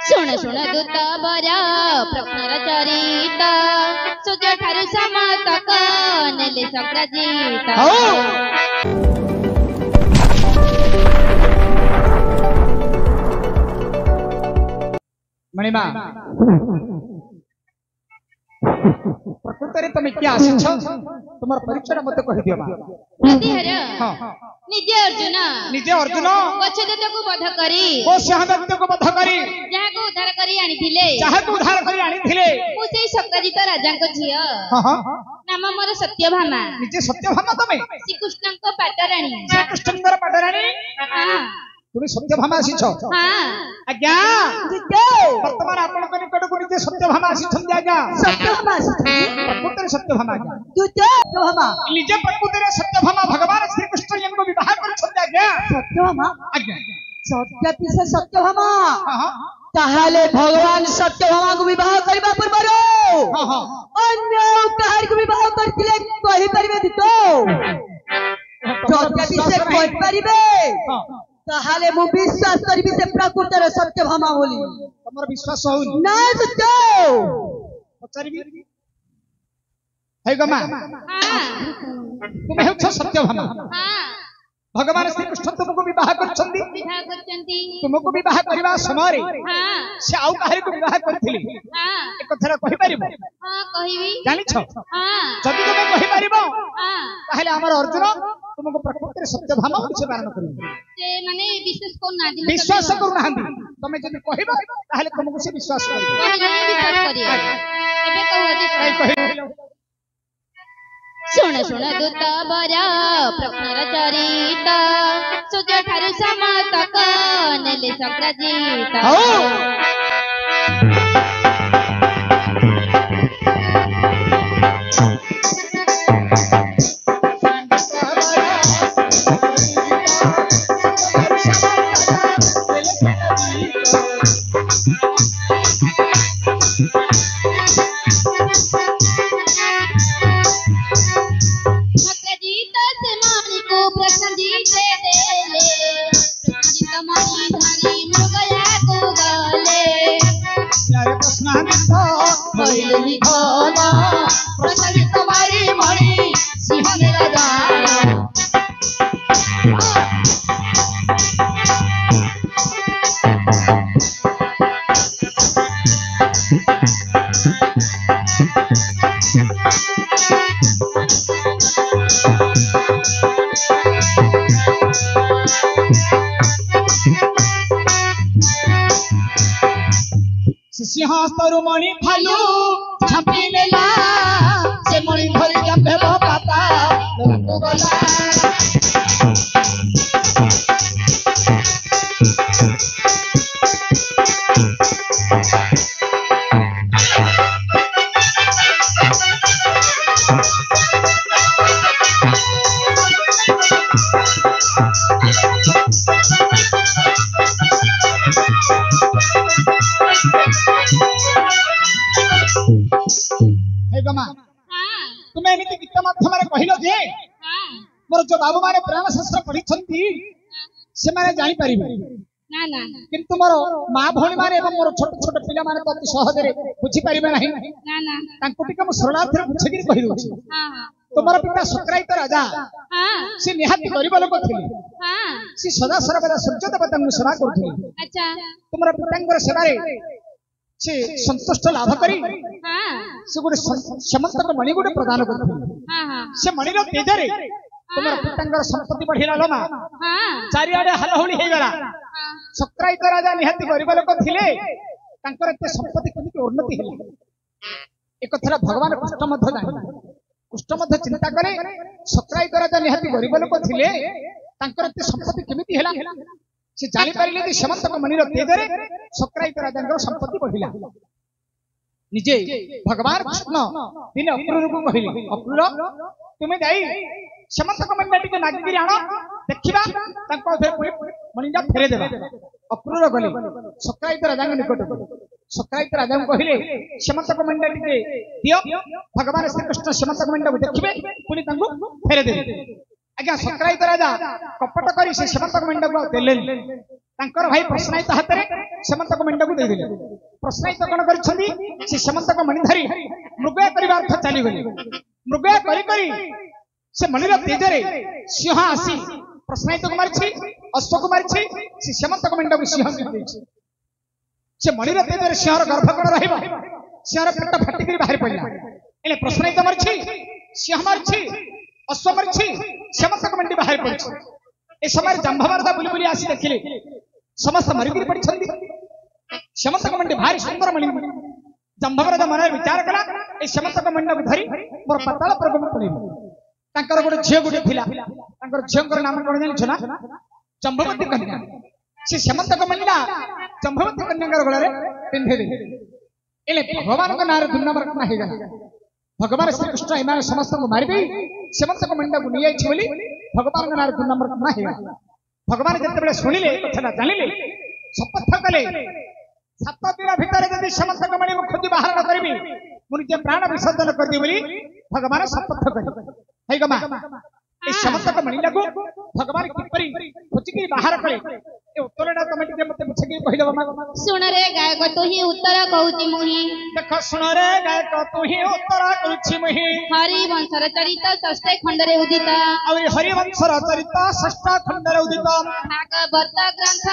शुण शुण दूत बर प्रश्नर चरित सूर्य ठारू समतक नेले सक्रजित मणिमा प्रकृत तुम क्या आसिछ तुम परिचय मत कहि दियो निजे अर्जुन गच्छदत्त को वध करी जाहाको उद्धार करी आनिथिले मु सेई सक्रजित राजा को झियो नाम मोर सत्यभामा निजे सत्यभामा तमे श्रीकृष्ण को पाटराणी तुम सत्यभामा आसिछ आज्ञा वर्तमान आपण को निकट को निजे सत्यभामा आसिछन आज्ञा सत्यभामा प्रकृत सत्यभामा आज्ञा सत्यभामा निजे प्रकृत सत्यभामा भगवान श्री कृष्ण यंग विवाह करछन आज्ञा सत्यभामा आज्ञा सत्यापि से सत्यभामा ताहाले भगवान सत्यभामा को विवाह करबा पूर्व अन्य काहर को विवाह करथिले कहि परिबे दितो सत्यापि से कहि परिबे ताहाले मु विश्वास करबी से प्रकृत सत्यभामा बोली तमर विश्वास होउनी ना सत्य पचारिबी हे गमा तुम हेछ सत्यभामा भगवान श्री कृष्ण तुमको विवाह करछंदी तुमको विवाह करबा समय से आउ काहे को विवाह करथिले एक कथा कहि परिबो कहिबी जानि छ जदि तुम कहि परिबो ताहले हमर अर्जुन तुमको प्रकृति सत्यभामा से बारण करिबो से माने विश्वास करू नाहंदी तमे जदि कहिबो ताहले तुमको से विश्वास करिबो एबे कहू शुण शुण दूत बर प्रश्नर चरित सूर्य ठारू समतक नेले सक्रजित सिंहास्तरु मणि भालू छापी लेला से मणि धरि जम्भे पाता लोक गला तुम्हें एमती गीत माध्यम कहल जे मोर जो बाबू माने प्राण शास्त्र पढ़ी से माने जानी पारिबे ना ना किंतु मोर मां भौणी माने एवं मोर छोट छोट पिला माने तो अति सहज रे बुझी पारिबे नहीं ना ना तांको टिके मो सरलार्थ रे बुझी कहि दोछि तुम्हारा पिता सक्रजित राजा से निहाती गरीब लोक थिले से सदा सर्वदा सूर्य देवता को सेवा करथिले अच्छा तुम्हारा पितांकर सेवा रे से संतुष्ट लाभ करी से गोटे समंतक मणि गोटे प्रदान करथिले से मणिर तेजरे तुम्हारा पितांकर संपत्ति बढ़िला लमा चारिआडे हलहोली हे गला सक्रजित राजा निहाती गरीब लोक थिले तांकर एते संपत्ति केमिति उन्नति हेला एक कथा भगवान कृष्ण मध्य जानि कृष्ण मध्य चिंता करे सक्रजित राजा निहाती गरीब लोक थिले तांकर एते संपत्ति केमिति हेला से जानि पारिले जे समंतक मणिर तेजरे सक्रजित राजांकर संपत्ति बढ़िला निजे भगवान कृष्ण दिन अक्रूर को कहले अक्रूर तुमे जाई समंतक मणि टिके नागिरी आण देखिबा तांको मणिटा फेरे देबा अक्रूर गले सक्रजित राजा निकट सक्रजित राजा कहले समंतक मणि टिके दियो भगवान श्री कृष्ण समंतक मणि देखिबे पुनी तांको फेरे देबे आज्ञा सक्रजित राजा कपट करी से समंतक मणि को देले तांकर भाई प्रश्नायित हाथ रे सेमंतक मंडा को दे दिले प्रश्नायित कोन करछन्ती से सेमंतक मणि धरी मृगया करिवा अर्थ चली गले मृगया करी करी से मणिर तेजरे सिंह आसी प्रश्नायित को मारछि अश्व को मारछि से सेमंतक मंडा को सिंह देछि से मणिर तेजरे सिंहर गर्भ कोन रहिबा सिंहर पेट फाटी करी बाहर पड़ला एले प्रश्नायित मारछि सिंह मारछि अश्व मारछि सेमंतक मंडी बाहर पड़छि ए समय जंभवरदा बुली बुली आसी देखिले समस्त मरिगिरी पड़छन्ती सेमंतक मंडी भारी सुंदर मणि जंभवरदा मन विचार कला ए सेमंतक मंडी को धरी मोर पताल प्रगम पड़िबो तांकर गोटे झियो गोटे थिला तांकर झियोंकर नाम कोन जानि छना जंभवती कन्या से सेमंतक मंडा जंभवती कन्याकर गळरे पिंधे दे एले भगवान को नार दुन्ना मरकना हे गला भगवान श्री कृष्ण इमान समस्त को मारि दे सेमंतक मंडा को नियाइ छी बोली भगवान को नार दुन्ना मरकना हे गला भगवान जते बेले सुनिले कथा जानिले शपथ कले 7 दिन भीतर यदि सेमंतक मणि को खोजी बाहर न करबी मु निजे प्राण विसर्जन कर दी बोली भगवान शपथ कले हे गमा ए सेमंतक मणि लागो भगवान किपरि खोजी के बाहर कले ए उत्तरडा तमे जे मते पुछ के कहि दबा सुन रे गायक तू ही उत्तर कहूची मुही देख सुन रे गायक तू ही उत्तर कहूची मुही हरि वंशर चरित षष्ठ खंड रे उदित और हरि वंशर चरित षष्ठ खंड रे उदित भागवत ग्रंथ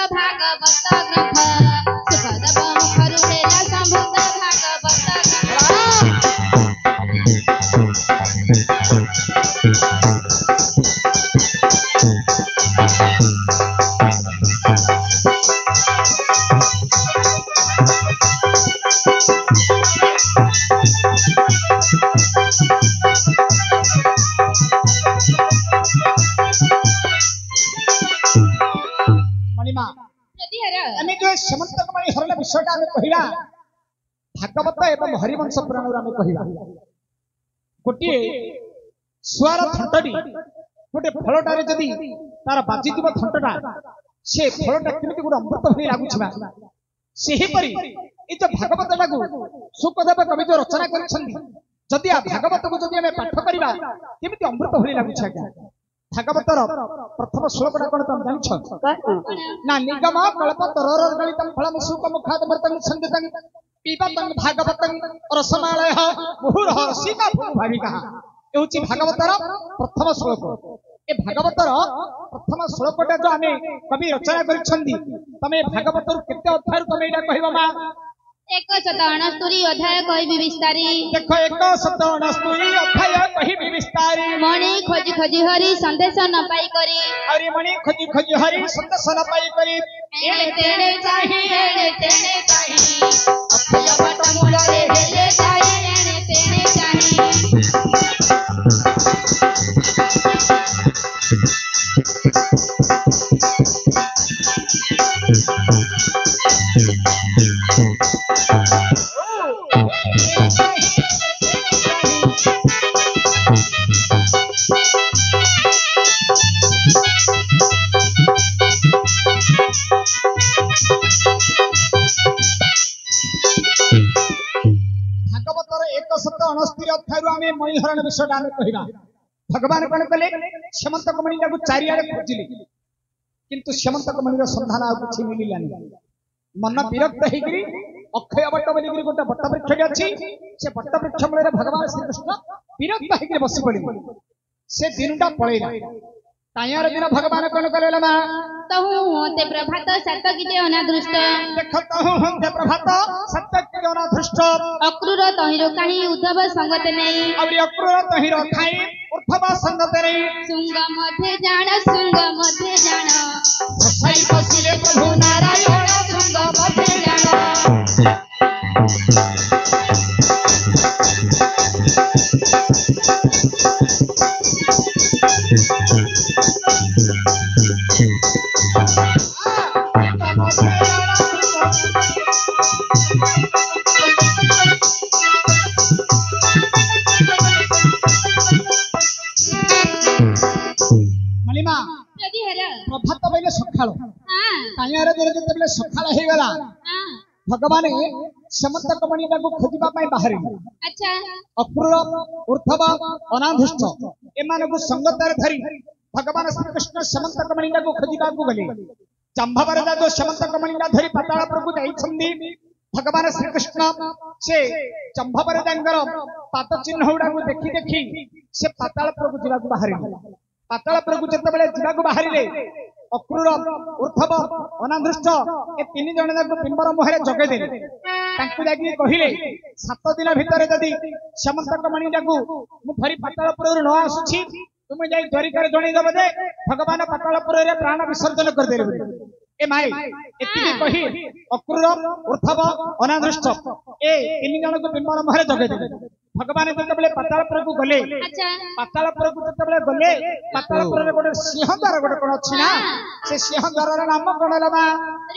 सुखद मुखरु हेला संभूत मणिमा आमे जो सेमंतक मणि हरण विषयटा आमे कहिला भागवत एवं हरिवंश पुराण रे आमे कहिला गोटे सुआर थंटडी गोटे फलटारे जदी तार बाजी दिबो थंटटा से फलटा केमिति गुड अमृत होई लागुछबा सेही परी ए जो भागवत लागु सुखदेव कवि जो रचना करछन्ती जदी आ भागवत को जदी आमे पाठ करिबा केमिति अमृत होई लागुछ आज्ञा भागवतर प्रथम श्लोकटा कोन तुम जानिछ ना निगम कल्पतरोर गलितम फलम सुख मुखाद मर्तन संगतं पीबतं भागवतं रसमालय मुहुरः सीता भाविका एउची भागवतर प्रथम श्लोक ए भागवतर प्रथम श्लोकटा जो आमे कवि रचना करछन्ती तमे भागवतर केते अध्याय तमे एटा कहिबा मा 169 अध्याय कहि विस्तारी देखो 169 अध्याय कहि विस्तारी मणि खोजी खोजी हरि संदेश न पाई करी अरे मणि खोजी खोजी हरि संदेश न पाई करी एणे तेणे चाहि अक्षय बट मूल रे हेले चाहि एणे तेणे चाहि भागवतर 169 अध्याय आमे मणिहरण विषय आमे कहिबा भगवान कोन कले सेमंतक मणि लागु चारियारे खोजिले किंतु सेमंतक मणिर संधान आ किछि मिलिलानी मन विरक्त हेगिरी अक्षय बट बोलिगिरी गोटे बट वृक्ष अछि से बट वृक्ष मूले भगवान श्री कृष्ण विरक्त हेगिरी बसी पड़िले से दिनटा पळैला तायार दिन भगवान कोन करेला मा तहु होते प्रभात सतकीते अनादृष्ट देख तहु होते प्रभात सतकीते अनादृष्ट अक्रूर तहिरो काहि उद्धव संगत नहीं और अक्रूर तहिरो खाई उद्धव संगत नहीं सुंग मध्य जान सई पसिले प्रभु नारायण सुंग मध्य जान मणिमा यदि हेरा प्रभात बेले सखाळ हां तायार दिन जेतेबेले सखाळ हे गला हां भगवान सेमंतक मणि को खोजिबा पाई बाहर अच्छा अक्रूर उद्धव अनाधिष्ठ एमान को संगतर धरी भगवान श्री कृष्ण सेमंतक मणि को खोजिबा को गले जंभावरदा जो समंतक मणिना धरी पातालपुर को जाइछंदी भगवान श्री कृष्ण से जंभावरदांगर पाद चिन्ह गुड़ा को देखि देखि से पातालपुर को जीवा बाहरिले पातालपुर को जतबेले जीवा बाहरिले अक्रूर ऊर्ध्व अनादृष्ट ए तीन जण जाक पिंबर मुहरे जगे देले तांकु जाकी कहिले 7 दिन भितर जदी समंतक मणि जाकू मु धरी पातालपुर न आसुछि तुम जाई द्वारिका जणै दब दे भगवान पातालपुर रे प्राण विसर्जन कर देले ए माई एति कहि अक्रूर ऊर्ध्व अनादृष्ट ए तीन जण को पिंबर मुहरे जगे देले भगवान जतबेले पातालपुर को गले पातालपुर को जतबेले गले पातालपुर रे गोटे सिंहद्वार गोटे कोन अछि ना से सिंहद्वार रा नाम कोन लबा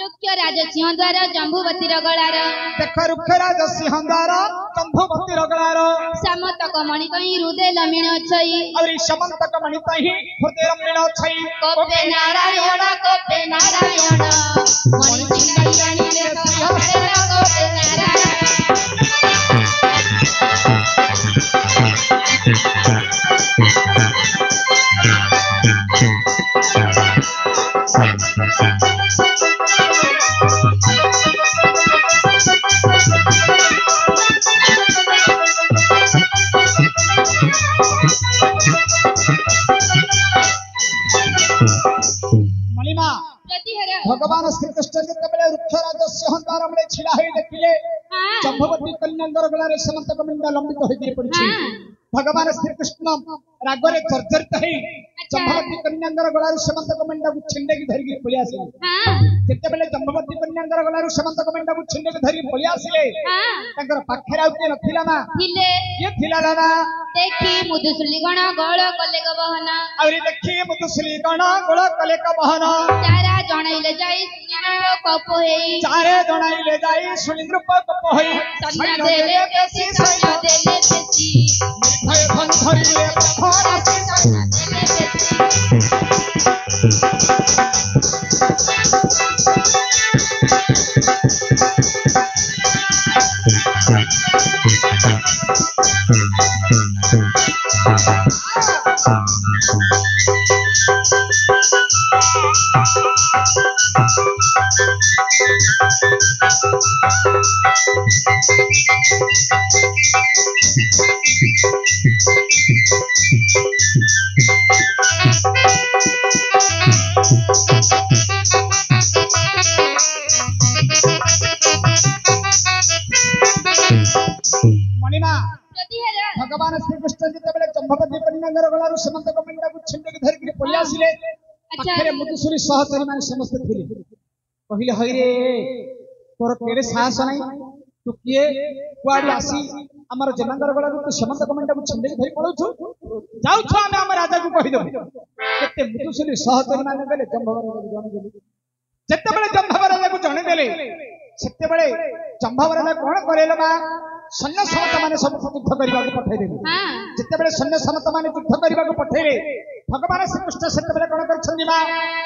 रुक्षराज सिंहद्वार जंबुवती रगळार देख रुक्षराज सिंहद्वार जंबुवती रगळार समंतक मणि कहि हृदय लमिण छई और समंतक मणि कहि हृदय लमिण छई कोपे नारायण मणि चिन्नायानी रे सिंहद्वार कोपे नारायण मणिमा भगवान श्री कृष्ण जतबेले रुक्षराज सिंहद्वार में छिड़ा होई देखिले जंबुवती कन्यांगर गलारे समंतक मणि लंबित होई पड़छि भगवान श्री कृष्ण रागरे जर्जरित है जंबुवती कन्यांगर गलारे समंतक मणि को छिंडे की धरि पळि आसिले जतबेले जंबुवती कन्यांगर गलारे समंतक मणि को छिंडे की धरि पळि आसिले तांकर पाखरे आउ के नथिला ना थिले ये थिला ना देखि मुदुसुली गण गोळ कले क बहन और देखि मुदुसुली गण गोळ कले क बहन चारा जणाइले जाई सुनिन्द्र कप हेई चारे जणाइले जाई सुनिन्द्र कप हेई सन्ना देले बेसी सन्ना देले बेसी भय धन धरिले फरा सन्ना देले मणिमा भगवान श्री कृष्ण जतबेले जंबुवती कन्यांगर गलारू समंतक मणि को छिंडे की धरि पळि आसिले पाखरे मुदुसुरी सहचरी माने समस्त थिले कहिले हई रे तोर केड़े साहस नाही तू किए कुआडी आसी हमर जनांगर गलारू तू समंतक मणि को छिंडे की धरि पळौछु जाउ छ हम हम राजा को कहि देबो केते मुदुसुरी सहचरी माने गले जंबुवती जण देले जतबेले जंबुवती को जण देले सेतेबेले जंबुवती कोन करेला बा सैन्य समत माने सब युद्ध करबा को पठै देले जतेबेले सैन्य समत माने युद्ध करबा को पठैले भगवान श्री कृष्ण सेतेबेले कोन करछन बा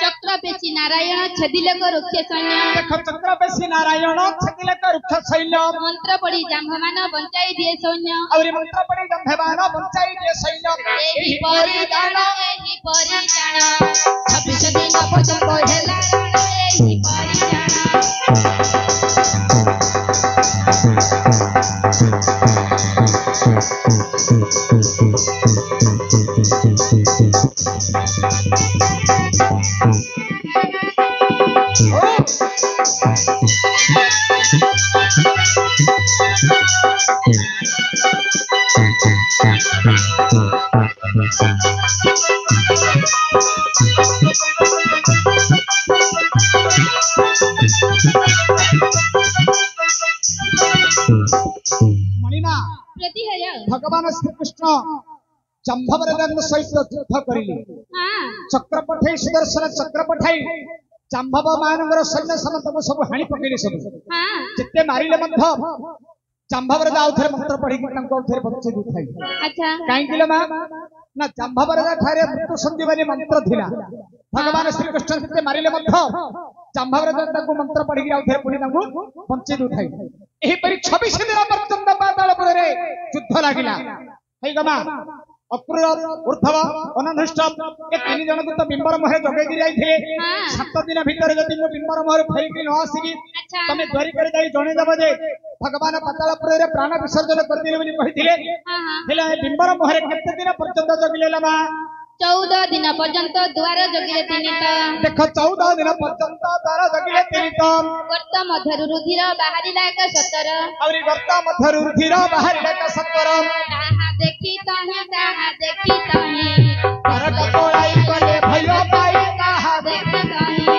चक्रपेशी नारायण छदिले को रुक्ष सैन्य देख चक्रपेशी नारायण छदिले को रुक्ष सैन्य मंत्र पड़ी जाम्भमान बंचाई दिए सैन्य और मंत्र पड़ी जाम्भमान बंचाई दिए सैन्य एही परिदान 26 दिन पर्यंत हेला एही परिदान मणिमा भगवान श्री कृष्ण जंभवरदान सहित युद्ध करिले चक्र पठै सुदर्शन चक्र पठै जंभव मानकर सैन्य समस्त को सब हानि पकैले सब जते मारिले मध्य जंभवरदा आउथरे मंत्र पढ़ी तांको आउथरे बच्चे दुथाई अच्छा काई किले मा ना जंभवरदा थारे मृत्यु संजीवनी मंत्र थिला भगवान श्री कृष्ण जते मारिले मध्य जंभवरदा तांको मंत्र पढ़ी आउथरे पुनी तांको बच्चे दुथाई एही परि 26 दिन पर्यंत पातालपुर रे युद्ध लागिला हे गमा अक्रूर ऊर्धव अनधृष्ट ए तीन जन को तो बिंबर मोहे जगेगी जाइथिले 7 दिन भीतर जदि मो बिंबर मोहर फेरिकी न आसीबी तमे द्वारी करे जाई जणे देबो जे भगवान पातालपुर रे प्राण विसर्जन कर दिले बोली कहिथिले हेला बिंबर मोहरे केते दिन पर्यंत जगिले लमा 14 दिन पर्यंत द्वार जगिले तिनिता देखो 14 दिन पर्यंत द्वार जगिले तिनिता गर्त मधुर रुधिर बाहरिला एक सतर औरी गर्त मधुर रुधिर बाहरिला एक सतर ताहा देखी ताहे करक तोड़ाई कले भयो पाई ताहा देखी ताहे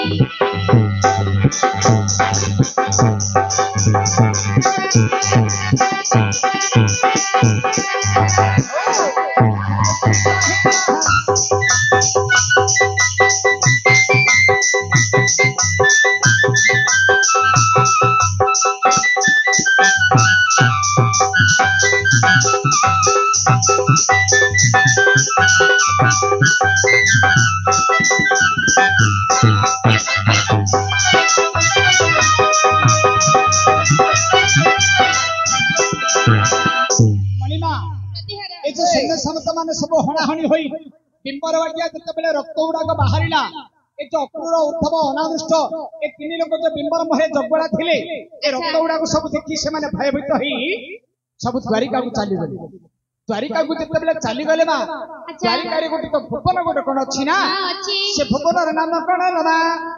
माने सब हणाहणी होई बिंबर वाटिया जतबेले रक्त उडाक बाहरिला ए जो अक्रूर ऊर्धव अनादृष्ट ए तीन लोक जो बिंबर मोहे जगबळा थिले ए रक्त उडाक सब देखि से माने भयभीत होई सब द्वारिका को चाली गले द्वारिका को जतबेले चाली गले मा द्वारिका रे गोटे तो भुवन गोटे कोन अछि ना से भुवन र नाम कोन रमा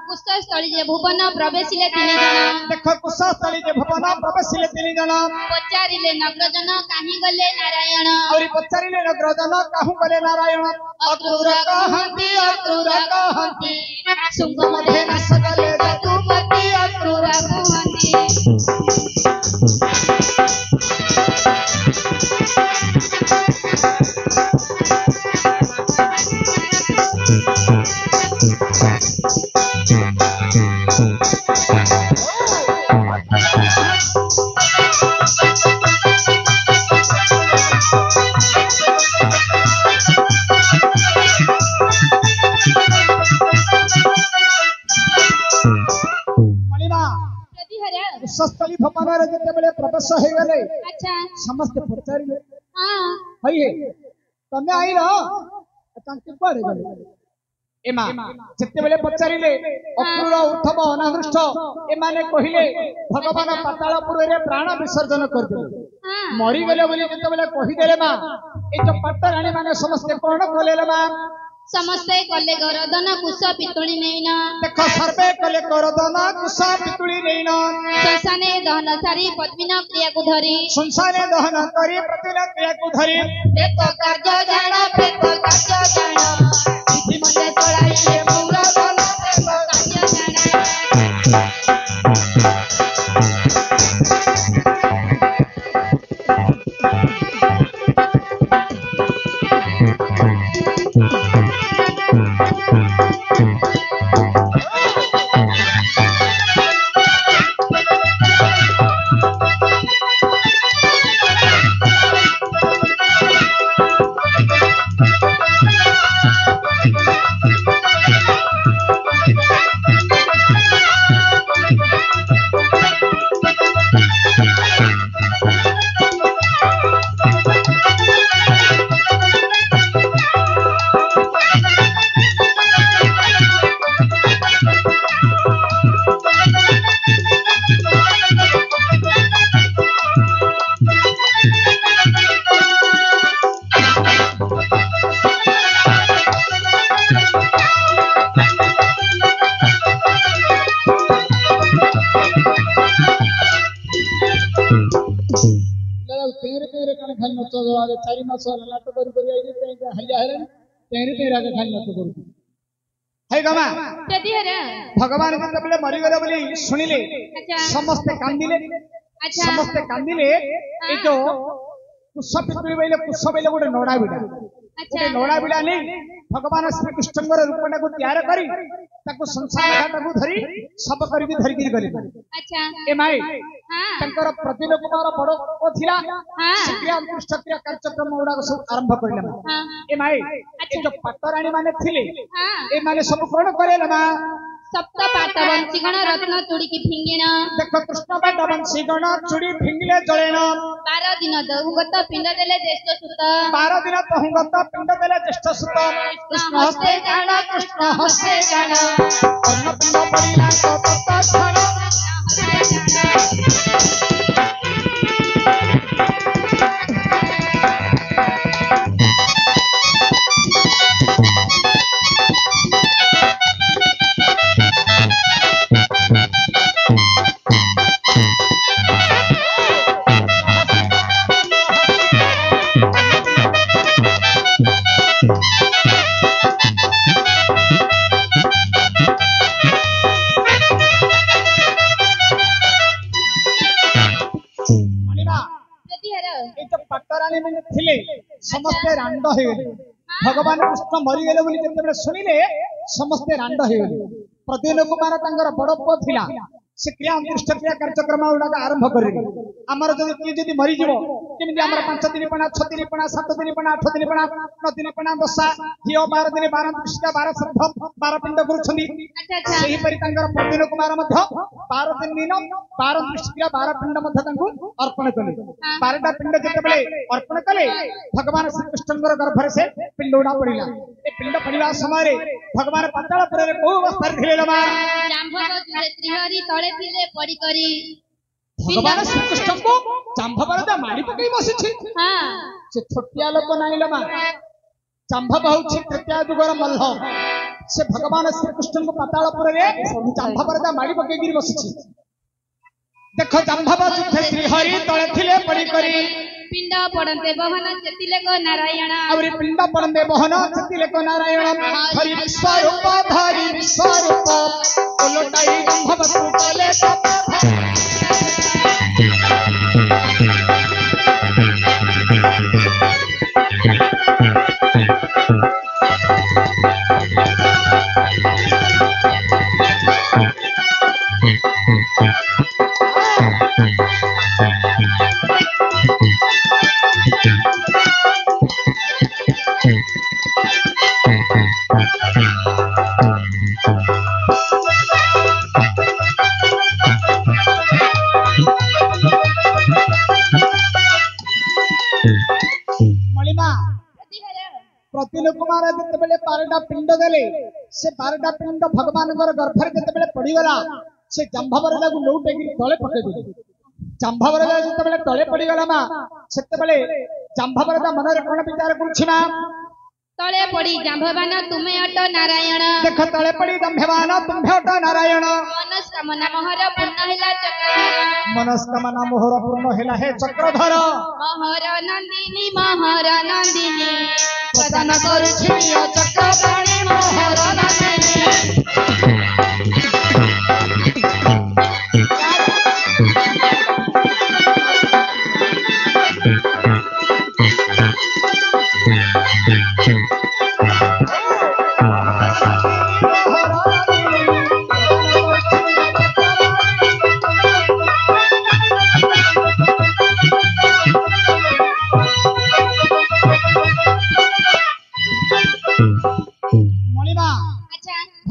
कुशस्थली जे भुवन प्रवेशिले तीन जन देखो कुशस्थली जे भुवन प्रवेशिले तीन जन पचारिले नग्रजन काहे गले नारायण और पचारिले नग्रजन काहू गले नारायण अक्रूर कहंती सुंग मध्ये नाश गले जतुपति अक्रूर कहंती कुशस्थली भवन रे जतबेले प्रवेश हे गले अच्छा समस्त पचारिले हां हई तमे आई रहो तांके पड़े गले एमा जतबेले पचारिले अक्रूर ऊर्धव अनादृष्ट ए माने कहिले भगवान पातालपुर रे प्राण विसर्जन कर देले मरी गले बोली जतबेले कहि देले मा ए जो पत्तराणी माने समस्त कोन कोलेले मा समस्ते कले गरदन कुश पितुली नैना देखो सर्वे कले गरदन कुश पितुली नैना संसाने दहन सारी पद्मिन क्रिया को धरी संसाने दहन करी प्रतिन क्रिया को धरी प्रेत कार्य जान विधि मते चढ़ाई पूरा दन प्रेत कार्य जान चारि मास नाटक करी करी आइले ते हल्ला हेरन तेरे तेरा के खाली नाटक करू है गमा यदि हरे भगवान जतबेले मरि गले बोली सुनिले समस्त कांदिले समस्त कांदिले ए जो कुश पितुली बेले कुश बेले गोटे नोडा बिडा गोटे नोडा बिडा नै भगवान श्री कृष्णଙ୍କର रूपटाକୁ तैयार करी ताको संसार घाटକୁ धरी सब करी भी धरी गले अच्छा ए माई तंकर प्रतिलो कुमार बड़ को थिला क्रिया अनुष्ठ क्रिया कार्यक्रम उडा सब आरंभ करिला ए माई ए जो पटराणी माने थिले ए माने सब कोन करेला मा सप्त पाट वंशीगण रत्न चूड़ी की फिंगिण देखो कृष्ण पाट वंशीगण चूड़ी फिंगिले जलेन 12 दिन दहुगत पिंड देले ज्येष्ठ सुत 12 दिन दहुगत पिंड देले ज्येष्ठ सुत कृष्ण हस्ते जान अन्न पिंड पड़िला तो पत्ता छाड़ समस्ते रांड हो भगवान कृष्ण मरीगले बोली जेतेबेले सुनिले समस्ते रांड हो प्रद्युम्न कुमार तांगर बड़ पुओ थिला से क्रिया अंतरिष्ठ क्रिया कार्यक्रम गुड़ाक आरंभ करेंगे आमर जदि मरीज केमी आम 5 दिन पणा 6 दिन पणा 7 दिन पणा 8 दिन पणा 9 दिन पणा दशा झील 12 दिन 12 कृष्ण 12 श्रद्ध 12 पिंड कर प्रद्युम्न कुमार 12 दिन 12 कृष्ण 12 पिंड अर्पण कले 12टा पिंड जिते अर्पण कले भगवान श्रीकृष्ण गर्भ से पिंड गुड़ा पड़ा पिंड पड़ा समय भगवान पातालपुर में बहु अवस्था भगवान श्रीकृष्ण को जांभवर माड़ी पकई बसी से छोटिया लोक नानी मा जांभव हूँ तृतीय जुगर मल्ल से भगवान श्रीकृष्ण को पातालपुर में जांभवर माड़ी पकई बसी देख जांभव युद्ध श्रीहरि तले थिले पड़ी करी पिंड पड़ते बहन चेतिलेक नारायण और पिंड पड़ते बहन चेतिलेक नारायण हरि विश्वरूप धरि विश्वरूप ओलटाई जांभव को कले प्रद्युम्न कुमार जिते 12टा पिंड देले से 12टा पिंड भगवान गर्भ जिते पड़गला से जांभवर लौटे तले पकईदे जांभवर जिते तले पड़गला माँ से जांभवर मन में कौन विचार करुछी माँ तले पड़ी जांभवान तुमे अट नारायण देख तले पड़ी जांभवान तुम्हे अट नारायण मनस्कामना मोहर पूर्ण हैला चक्रधर मनस्कामना मोहर पूर्ण हैला हे चक्रधर मोहर नंदिनी प्रदान करुछि चक्रपाणी मोहर नंदिनी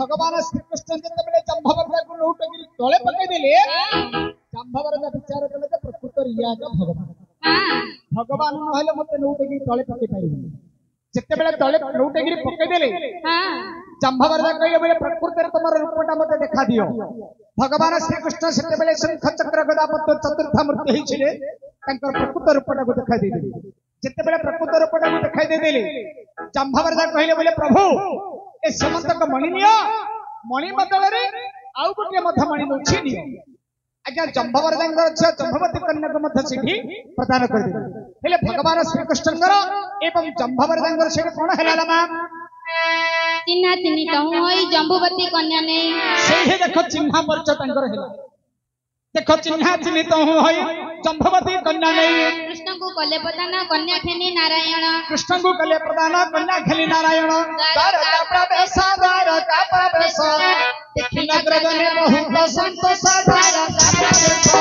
भगवान श्रीकृष्ण जिते जांभवर को लौटगिरी तले पकईदे जांभवर विचार कले प्रकृत रिया भगवान भगवान ना मत लौटगिरी तले पकई पारे जिते तले लौटगिरी पकईदे जांभवर कहे प्रकृत तुम रूपटा मत देखा दियो भगवान श्रीकृष्ण से शंख चक्र गदा पद्म चतुर्थ मूर्ति होते प्रकृत रूपटा को देखा दे जिते प्रकृत रूपटा को देखा दे जांभवर कहले बोले प्रभु ए समंतक मणि नियो मणि बदल आउ गोटे मणि नौछि नियो आज्ञा जंभवर झियो जंभवती कन्या को प्रदान कर दे भगवान श्रीकृष्ण एवं जंभवर से कौन है माँ चिन्हा चिन्ही कहूँ होई जंबुवती कन्या ने से देख चिन्हा परिचय देख चिन्हा चिन्ही कहूँ होई जंभवती कन्या नहीं कृष्ण को कले प्रदान कन्या खेनी नारायण कृष्ण को कले प्रदान कन्या खेली नारायण द्वारका प्रवेश देखि नग्रजने बहुत संतोष द्वारका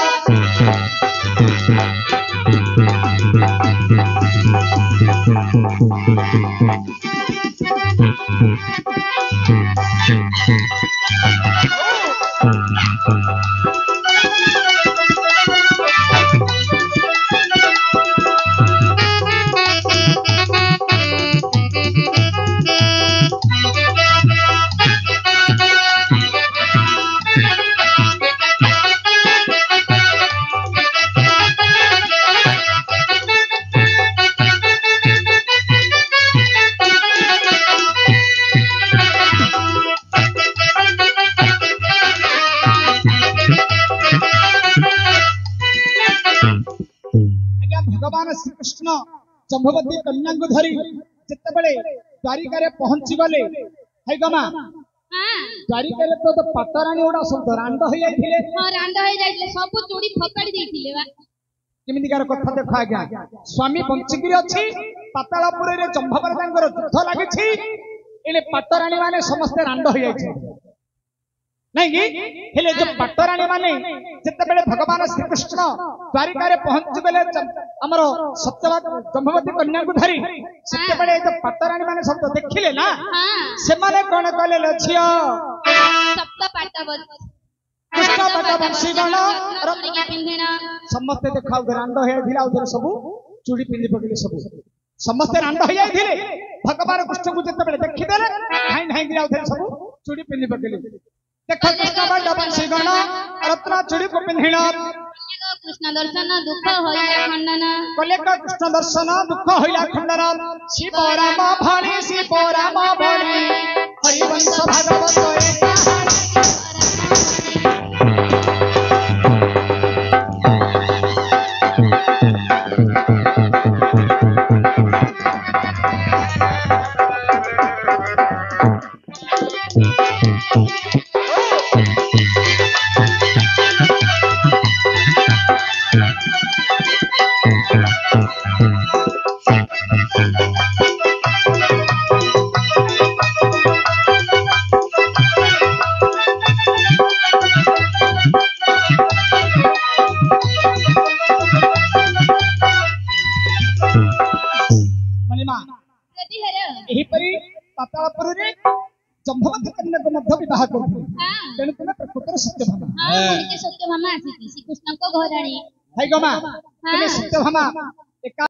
श्रीकृष्ण जम्बवती कन्या को धरी जितेबले द्वारिका पहुंची गले है गमा द्वारिका तो पाटराणी गुड़ा सब रांड हो जाते सब चूड़ी फकाड़ी देइथिले बा केमितिकार कथा देख आज्ञा स्वामी बंचिकी अच्छी पातालपुर रे जम्भवर युद्ध लगी एने पाटराणी माने समस्ते रांड हो जाए नहीं कि हेले जो पाटराणी माने जितेबले भगवान श्रीकृष्ण द्वारिका पहुंची गले आमर सत्यवाद जम्बवती कन्या को धरी सेतेबले जो पाटराणी माने सब देखिले ना से माने कोन कहले ल झियो सप्त पाटवत कृष्ण पाट बंशीगण रत्न पिंधिना समस्ते देखा रांड हो जाइथिला उधर सब चूड़ी पिंधि पकले सब समस्ते रांड हो जाइथिले भगवान कृष्ण को जितेबले देखिदेले हाई हाई गिरा उधर सब चूड़ी पिंधि पकले देख कृष्ण पाट बंशीगण रत्न चूड़ी को पिंधिना कृष्ण दर्शन दुख होइला खंडन कलेक कृष्ण दर्शन दुख होइला खंडन शिव राम भाणी शिव राम भाणी हरिवंश भागवत पातालपुर जम्भवती कन्या को मध्य विवाह करते तेणु तुम प्रकृतर सत्यभामा सत्यभामा आसी श्रीकृष्ण को घराणी है गमा तुम सत्यभामा